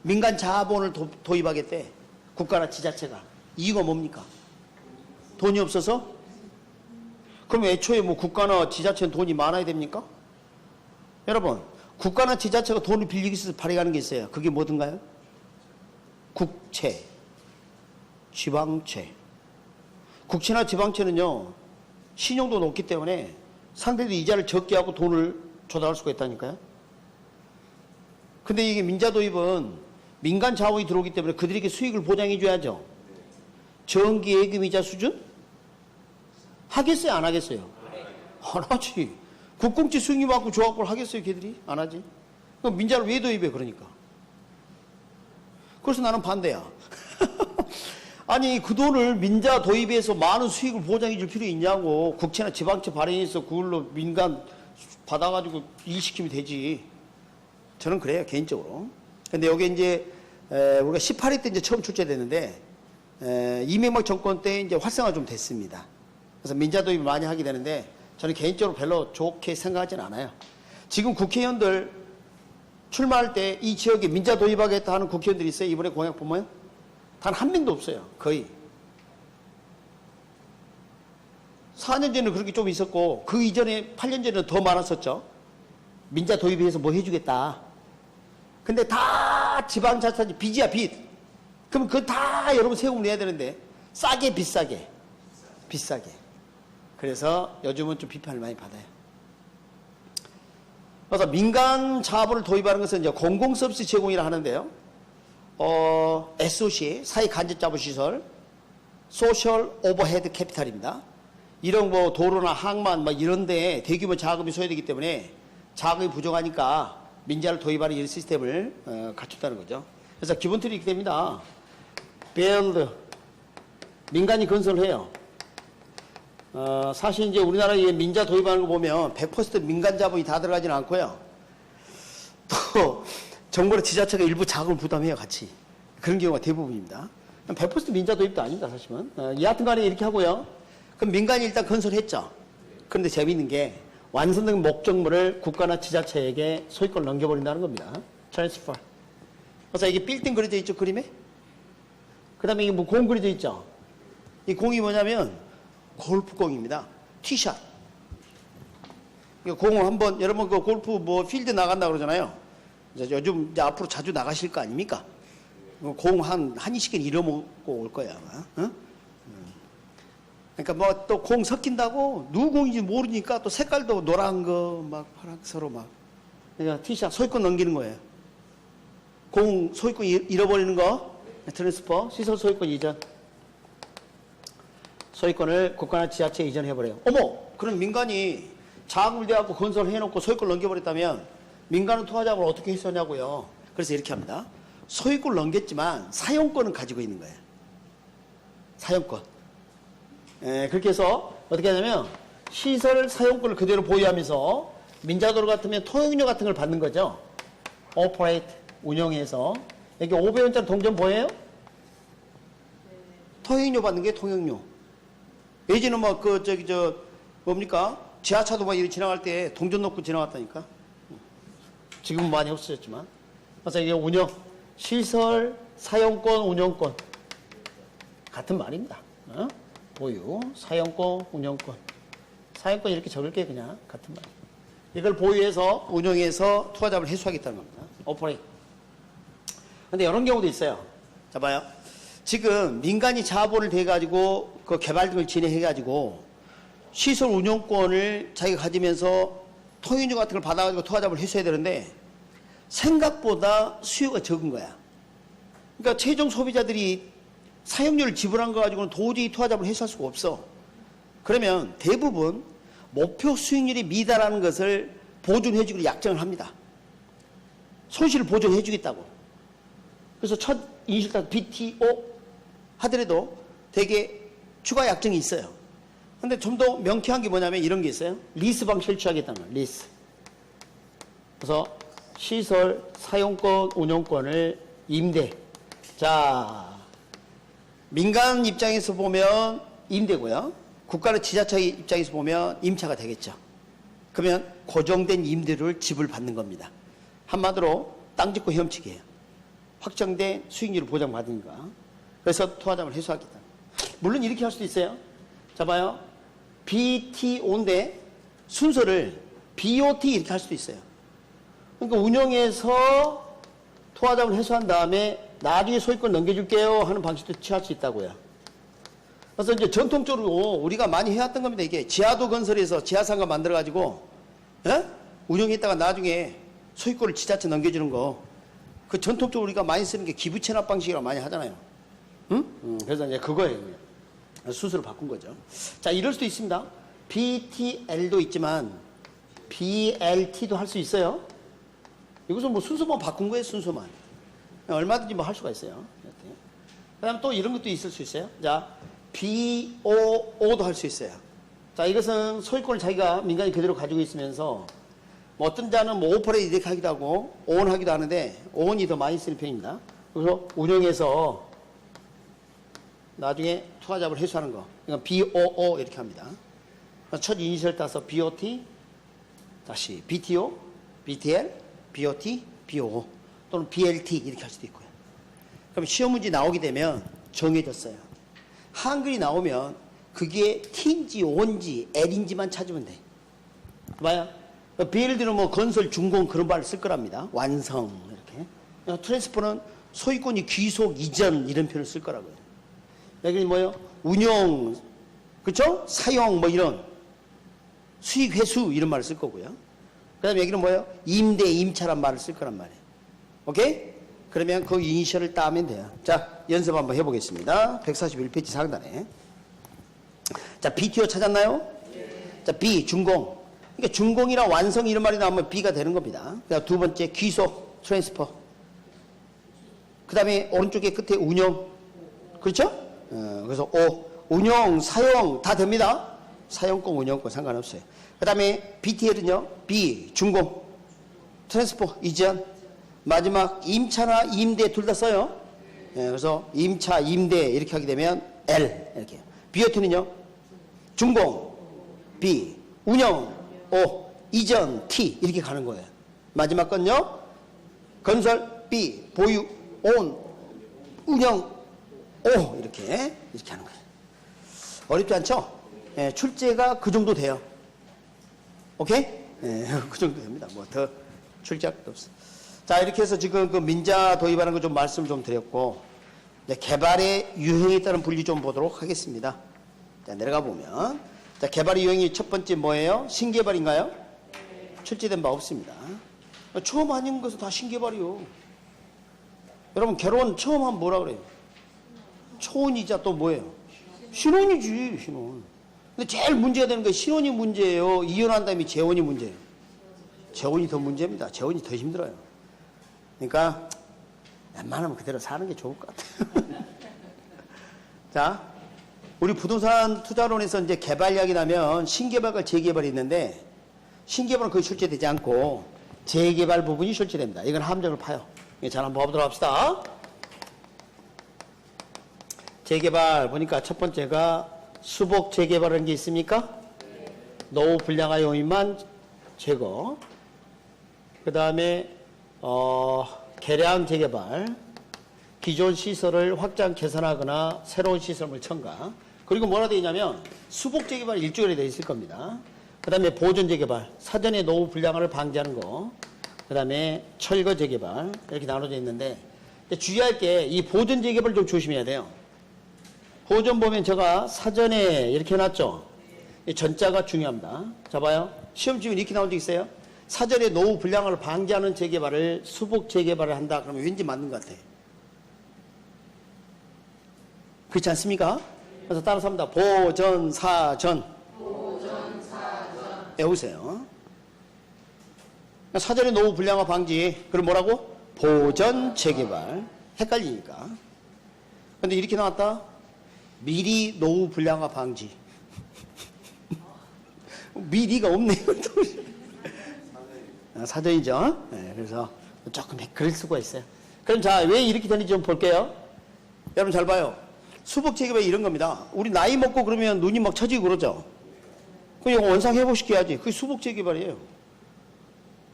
민간 자본을 도입하겠대. 국가나 지자체가. 이유가 뭡니까? 돈이 없어서? 그럼 애초에 뭐 국가나 지자체는 돈이 많아야 됩니까? 여러분, 국가나 지자체가 돈을 빌리기 위해서 발행하는 게 있어요. 그게 뭐든가요? 국채, 지방채. 국채나 지방채는요, 신용도 높기 때문에 상대들이 이자를 적게 하고 돈을 조달할 수가 있다니까요. 근데 이게 민자 도입은 민간 자본이 들어오기 때문에 그들에게 수익을 보장해 줘야죠. 정기 예금 이자 수준? 하겠어요, 안 하겠어요? 안 하지. 국공채 수익률 받고 조합을 하겠어요, 걔들이? 안 하지. 그럼 민자를 왜 도입해, 그러니까? 그래서 나는 반대야. 아니, 그 돈을 민자 도입해서 많은 수익을 보장해 줄 필요 있냐고. 국채나 지방채 발행해서 그걸로 민간 받아가지고 일시키면 되지. 저는 그래요, 개인적으로. 근데 여기 이제, 우리가 18회 때 이제 처음 출제됐는데, 이명박 정권 때 이제 활성화 좀 됐습니다. 그래서 민자 도입을 많이 하게 되는데, 저는 개인적으로 별로 좋게 생각하지는 않아요. 지금 국회의원들 출마할 때 이 지역에 민자 도입하겠다 하는 국회의원들이 있어요. 이번에 공약 보면 단 한 명도 없어요. 거의. 4년 전에는 그렇게 좀 있었고 그 이전에 8년 전에는 더 많았었죠. 민자 도입해서 뭐 해주겠다. 근데 다 지방자치단체 빚이야, 빚. 그럼 그거 다 여러분 세금을 내야 되는데 싸게 비싸게. 비싸게. 그래서 요즘은 좀 비판을 많이 받아요. 그래서 민간 자본을 도입하는 것은 이제 공공서비스 제공이라 하는데요. SOC, 사회간접자본시설, 소셜 오버헤드 캐피탈입니다. 이런 뭐 도로나 항만 막 이런 데 대규모 자금이 소요되기 때문에 자금이 부족하니까 민자를 도입하는 이런 시스템을 갖췄다는 거죠. 그래서 기본 틀이 이렇게 됩니다. build, 민간이 건설을 해요. 사실 이제 우리나라에 민자 도입하는 거 보면 100% 민간 자본이 다 들어가지는 않고요. 또 정부나 지자체가 일부 자금을 부담해요, 같이. 그런 경우가 대부분입니다. 100% 민자 도입도 아닙니다, 사실은. 여하튼 간에 이렇게 하고요. 그럼 민간이 일단 건설했죠. 그런데 재미있는 게 완성된 목적물을 국가나 지자체에게 소유권을 넘겨버린다는 겁니다. 트랜스퍼. 그래서 이게 빌딩 그려져 있죠, 그림에? 그 다음에 이게 뭐 공 그려져 있죠? 이 공이 뭐냐면 골프공입니다. 티샷. 공을 한번, 여러분 그 골프 뭐 필드 나간다 그러잖아요. 이제 요즘 이제 앞으로 자주 나가실 거 아닙니까? 공 한 20개는 잃어먹고 올 거야, 아마. 어? 그러니까 뭐 또 공 섞인다고 누구 공인지 모르니까 또 색깔도 노란 거 막 파란 서로 막. 그러니까 티샷 소유권 넘기는 거예요. 공 소유권 잃어버리는 거. 트랜스퍼, 시설 소유권 이전. 소유권을 국가나 지자체에 이전해버려요. 어머! 그럼 민간이 자금을 대갖고 건설해놓고 소유권 넘겨버렸다면 민간은 투자자금을 어떻게 했었냐고요. 그래서 이렇게 합니다. 소유권을 넘겼지만 사용권은 가지고 있는 거예요. 사용권. 그렇게 해서 어떻게 하냐면 시설 사용권을 그대로 보유하면서 민자도로 같으면 통행료 같은 걸 받는 거죠. 오퍼레이트, 운영해서. 여기 500원짜리 동전 보여요? 통행료 받는 게 통행료. 예전에 막 뭡니까? 지하차도 막 이렇게 지나갈 때 동전 놓고 지나갔다니까. 지금은 많이 없어졌지만. 그래서 이게 운영, 시설, 사용권, 운영권. 같은 말입니다. 보유, 사용권, 운영권. 사용권 이렇게 적을게 그냥 같은 말. 이걸 보유해서 운영해서 투자자금을 회수하겠다는 겁니다. 오퍼레이트. 근데 이런 경우도 있어요. 자, 봐요. 지금 민간이 자본을 대가지고 그 개발 등을 진행해가지고 시설 운영권을 자기가 가지면서 통행료 같은 걸 받아가지고 투하잡을 했어야 되는데 생각보다 수요가 적은 거야. 그러니까 최종 소비자들이 사용료를 지불한 거 가지고는 도저히 투하잡을 해소할 수가 없어. 그러면 대부분 목표 수익률이 미달하는 것을 보존해주기로 약정을 합니다. 손실을 보존해주겠다고. 그래서 첫 인실타 BTO 하더라도 되게 추가 약정이 있어요. 근데 좀 더 명쾌한 게 뭐냐면 이런 게 있어요. 리스 방식을 취하겠다는 거예요. 리스. 그래서 시설 사용권 운영권을 임대. 자, 민간 입장에서 보면 임대고요. 국가는 지자체 입장에서 보면 임차가 되겠죠. 그러면 고정된 임대료를 지불받는 겁니다. 한마디로 땅 짓고 헤엄치기예요. 확정된 수익률을 보장받으니까. 그래서 투하자금을 해소하겠다. 물론 이렇게 할 수도 있어요. 자, 봐요. BTO인데 순서를 BOT 이렇게 할 수도 있어요. 그러니까 운영해서 투하자금을 해소한 다음에 나중에 소유권 넘겨줄게요 하는 방식도 취할 수 있다고요. 그래서 이제 전통적으로 우리가 많이 해왔던 겁니다. 이게 지하도 건설해서 지하상가 만들어가지고 운영했다가 나중에 소유권을 지자체 넘겨주는 거. 그 전통적으로 우리가 많이 쓰는 게 기부 체납 방식이라고 많이 하잖아요. 응? 그래서 이제 그거예요. 순서를 바꾼 거죠. 자, 이럴 수도 있습니다. BTL도 있지만 BLT도 할 수 있어요. 이것은 뭐 순서만 바꾼 거예요. 순서만. 얼마든지 뭐 할 수가 있어요. 그 다음에 또 이런 것도 있을 수 있어요. 자, BOO도 할 수 있어요. 자, 이것은 소유권을 자기가 민간이 그대로 가지고 있으면서 뭐 어떤 자는 뭐 오퍼레이트 이렇게 하기도 하고 오온하기도 하는데 오온이 더 많이 쓰는 편입니다. 그래서 운영해서 나중에 투하자금을 해소하는 거. 그러니까 BOO 이렇게 합니다. 첫 이니셜 따서 BOT, 다시 BTO, BTL, BOT, BOO 또는 BLT 이렇게 할 수도 있고요. 그럼 시험 문제 나오게 되면 정해졌어요. 한글이 나오면 그게 T인지 O인지 L인지만 찾으면 돼. 봐요. 예를 들어 뭐 건설, 중공 그런 말을 쓸 거랍니다. 완성 이렇게. 트랜스퍼는 소유권이 귀속, 이전 이런 표현을 쓸 거라고요. 여기 뭐요? 운용, 그렇죠? 사용 뭐 이런 수익 회수 이런 말을 쓸 거고요. 그다음에 여기는 뭐요? 임대, 임차란 말을 쓸 거란 말이에요. 오케이? 그러면 그 이니셜을 따면 돼요. 자, 연습 한번 해보겠습니다. 141페이지 상단에. 자, BTO 찾았나요? 자, B 준공. 그러니까 준공이나 완성 이런 말이 나오면 B가 되는 겁니다. 그다음 두 번째 귀속, 트랜스퍼. 그 다음에 오른쪽에 끝에 운영. 그렇죠? 그래서 O, 운영, 사용 다 됩니다. 사용권, 운영권 상관없어요. 그 다음에 BTL은요, B, 준공, 트랜스퍼, 이전, 마지막 임차나 임대 둘 다 써요. 그래서 임차, 임대 이렇게 하게 되면 L 이렇게. BOT는요, 준공, B, 운영, O, 이전, T 이렇게 가는 거예요. 마지막 건요, 건설, B, 보유, ON, 운영, O 이렇게 하는 거예요. 어렵지 않죠? 출제가 그 정도 돼요. 오케이? 그 정도 됩니다. 뭐 더 출제가 없어. 자, 이렇게 해서 지금 그 민자 도입하는 거 좀 말씀 좀 드렸고, 이제 개발의 유형에 따른 분리 좀 보도록 하겠습니다. 자, 내려가 보면, 자, 개발의 유형이 첫 번째 뭐예요? 신개발인가요? 출제된 바 없습니다. 처음 하는 것은 다 신개발이요. 여러분, 결혼 처음 하면 뭐라 그래요? 초혼이자 또 뭐예요? 신혼이지, 신혼. 근데 제일 문제가 되는 게 신혼이 문제예요? 이혼한 다음에 재혼이 문제예요? 재혼이 더 문제입니다. 재혼이 더 힘들어요. 그러니까 웬만하면 그대로 사는 게 좋을 것 같아요. 자, 우리 부동산 투자론에서 이제 개발 이야기 나면 신개발과 재개발이 있는데 신개발은 거의 출제되지 않고 재개발 부분이 출제됩니다. 이건 함정을 파요. 잘 한번 보도록 합시다. 재개발 보니까 첫 번째가 수복 재개발하는 게 있습니까? 노후 불량화 요인만 제거. 그 다음에 개량 재개발, 기존 시설을 확장 개선하거나 새로운 시설물 첨가. 그리고 뭐라 되어 있냐면 수복 재개발 일주일에 되어 있을 겁니다. 그 다음에 보존 재개발, 사전에 노후 불량화를 방지하는 거. 그 다음에 철거 재개발 이렇게 나눠져 있는데 주의할 게 이 보존 재개발 좀 조심해야 돼요. 보존 보면 제가 사전에 이렇게 해놨죠. 이 전자가 중요합니다. 자 봐요. 시험지문 이렇게 나온 적 있어요. 사전에 노후 불량을 방지하는 재개발을 수복 재개발을 한다. 그러면 왠지 맞는 것 같아요. 그렇지 않습니까? 그래서 따라서 합니다. 보전, 사전. 외우세요. 사전에 노후 불량화 방지. 그럼 뭐라고? 보전, 재개발. 헷갈리니까. 근데 이렇게 나왔다. 미리 노후 불량화 방지. 미리가 없네요. 사전이죠. 네, 그래서 조금 그럴 수가 있어요. 그럼 자, 왜 이렇게 되는지 좀 볼게요. 여러분 잘 봐요. 수복 재개발 이런 겁니다. 우리 나이 먹고 그러면 눈이 막 처지고 그러죠. 그럼 이거 원상 회복시켜야지. 그게 수복 재개발이에요.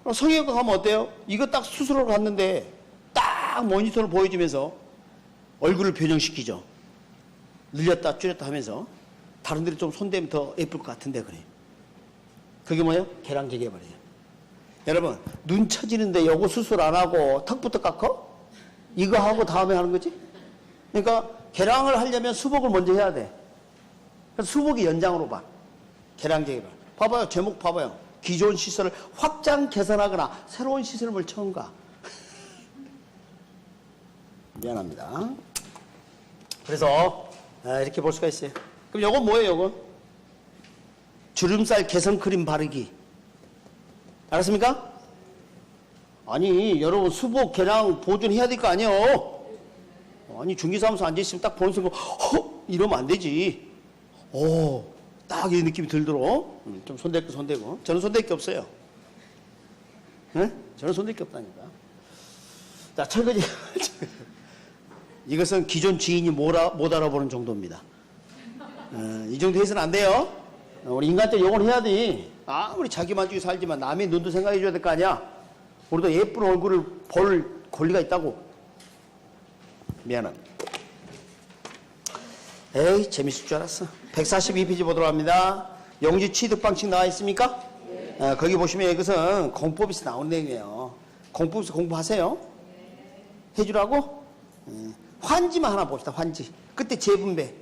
그럼 성형외과 가면 어때요? 이거 딱 수술하러 갔는데 딱 모니터를 보여주면서 얼굴을 변형시키죠. 늘렸다 줄였다 하면서 다른 데를 좀 손대면 더 예쁠 것 같은데 그래. 그게 뭐예요? 개량 재개발이에요. 여러분 눈 처지는데 요거 수술 안 하고 턱부터 깎어? 이거 하고 다음에 하는 거지? 그러니까 개량을 하려면 수복을 먼저 해야 돼. 그래서 수복이 연장으로 봐. 개량 재개발. 봐봐요. 제목 봐봐요. 기존 시설을 확장 개선하거나 새로운 시설물 첨가. 미안합니다. 그래서 이렇게 볼 수가 있어요. 그럼 요건 뭐예요? 요건 주름살 개선 크림 바르기. 알았습니까? 아니 여러분 수복 개량 보존해야 될 거 아니에요. 아니 중개사무소 앉아있으면 딱 보는 순간 이러면 안 되지. 딱 이 느낌이 들도록 좀 손댈 거 손대고. 저는 손댈 게 없어요. 네? 저는 손댈 게 없다니까. 자, 철거지. 이것은 기존 지인이 못 알아보는 정도입니다. 이 정도 해서는 안 돼요. 우리 인간들 요걸 해야 돼. 아무리 자기 만족이 살지만 남의 눈도 생각해 줘야 될 거 아니야. 우리도 예쁜 얼굴을 볼 권리가 있다고. 미안합니다. 에이 재밌을 줄 알았어. 142페이지 보도록 합니다. 영지 취득 방식 나와 있습니까? 네. 거기 보시면 이것은 공법에서 나온 내용이에요. 공법에서 공부하세요. 해주라고? 환지만 하나 봅시다. 환지. 그때 재분배.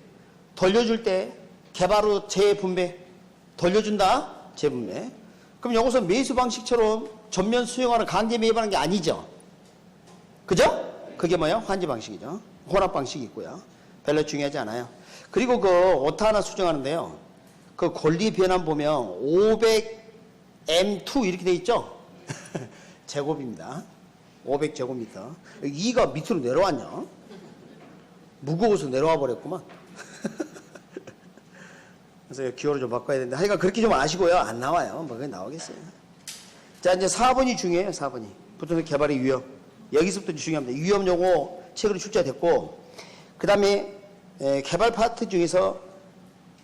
돌려줄 때 개발 후 재분배. 돌려준다. 재분배. 그럼 여기서 매수 방식처럼 전면 수용하는 강제 매입하는 게 아니죠. 그죠? 그게 뭐예요? 환지 방식이죠. 혼합 방식이 있고요. 별로 중요하지 않아요. 그리고 그 오타 하나 수정하는데요. 그 권리 변환 보면 500M2 이렇게 돼 있죠? 제곱입니다. 500제곱미터. 2가 밑으로 내려왔냐? 무거워서 내려와 버렸구만. 그래서 기호를 좀 바꿔야 되는데 하여간 그렇게 좀 아시고요. 안 나와요. 뭐 그게 나오겠어요. 자, 이제 4번이 중요해요. 4번이. 부동산 개발의 위험. 여기서부터 중요합니다. 위험 요거 책으로 출제됐고, 그 다음에 개발 파트 중에서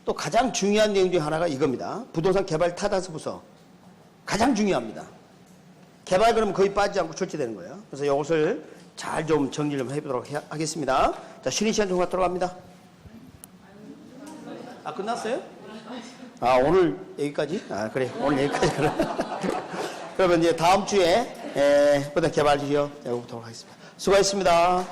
또 가장 중요한 내용 중에 하나가 이겁니다. 부동산 개발 타다스 부서. 가장 중요합니다. 개발 그러면 거의 빠지지 않고 출제되는 거예요. 그래서 이것을 잘 좀 정리를 좀 해보도록 하겠습니다. 자, 쉬는 시간 좀 갖도록 합니다. 끝났어요? 오늘 여기까지? 그래. 오늘 여기까지. 그러면 이제 다음 주에 부동산 개발 지역 해보도록 하겠습니다. 수고하셨습니다.